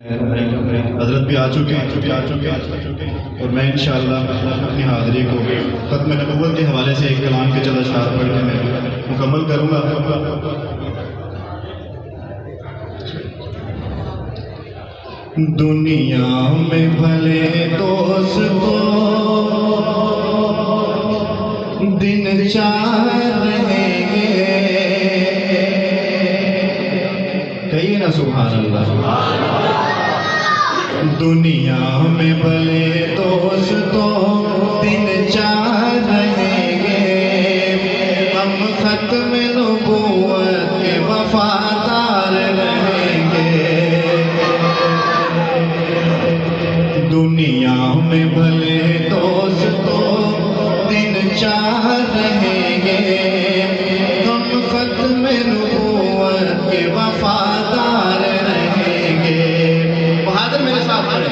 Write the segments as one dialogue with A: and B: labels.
A: हजरत भी आ चुके हैं और मैं इंशाअल्लाह अपनी हाज़िरी को ख़त्म नबूवत के हवाले से एक कलाम के चंद अशआर पढ़ के मैं मुकम्मल करूँगा। दुनिया में भले दोस्तों दिन चार रहेंगे, कहिए ना सुभान अल्लाह। दुनिया में भले दोस्तों दिन चार रहेंगे, हम खत्म नबूवत के वफादार रहेंगे। दुनिया में भले दोस्तों दिन चार रहेंगे, हम खत्म नबूवत के वफादार रहेंगे। बहादुर मेरे साथ पढ़े।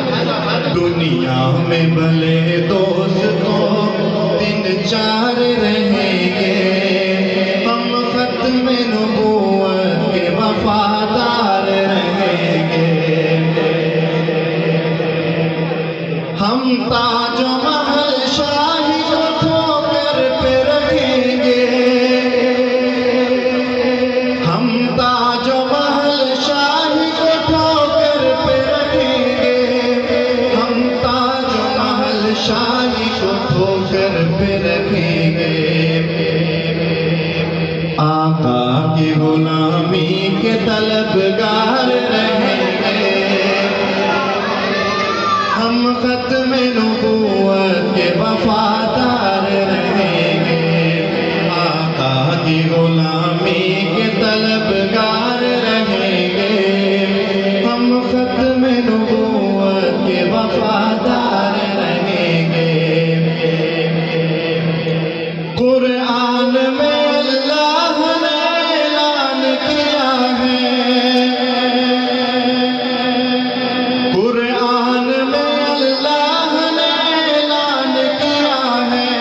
A: दुनिया में भले दोस्तों दिन चार रहेंगे, हम खत्म नबूवत के वफादार रहेंगे। हम ताज महल शाही को ठोकर पे रखेंगे, हम ताज महल शाही को ठोकर पे रखेंगे, हम ताज महल शाही को ठोकर पे रखेंगे। आका की गुलामी के तलबगार रहेंगे, हम खत्म नबूवत के वफादार रहेंगे। आका की गुलामी के तलबगार रहेंगे, हम खत्म नबूवत के वफादार रहेंगे। कुरान में अल्लाह ने ऐलान किया है, कुरान में अल्लाह ने ऐलान किया है,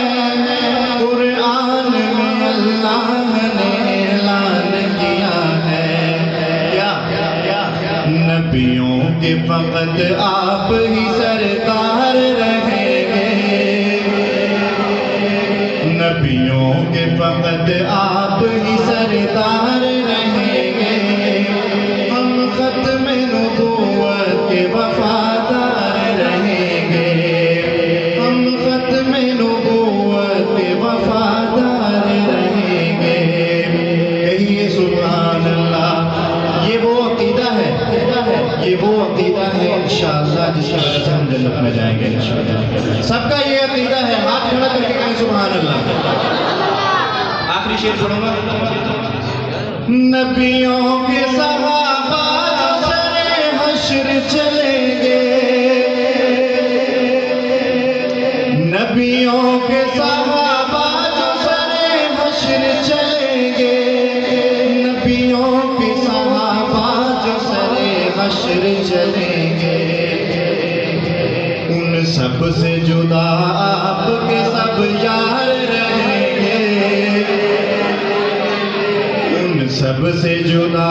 A: कुरान में अल्लाह ने ऐलान किया है। क्या नबियों के फकत आप ही सरकार रहेंगे, नबियों के फकत आप ही सरदार रहेंगे। हम खत्म नबूवत के वफादार रहेंगे, हम खत्म नबूवत के वफादार रहेंगे। कहिए सुभान अल्लाह। ये वो अकीदा है, ये वो अकीदा है इंशाअल्लाह जिसकी वजह से हम जन्नत में जाएंगे इंशाअल्लाह। सबका ये अकीदा है, हाथ खड़ा करके कहें सुभान अल्लाह। आखिरी शेर पढ़ूंगा। नबियों के सहाबा सरे हश्र चलेंगे, नबियों के सहाबा जो सरे हश्र चलेंगे, नबियों के सहाबा जो सरे हश्र चलेंगे। उन सब से जुदा आपके सब यार रहेंगे, उन सब से जुदा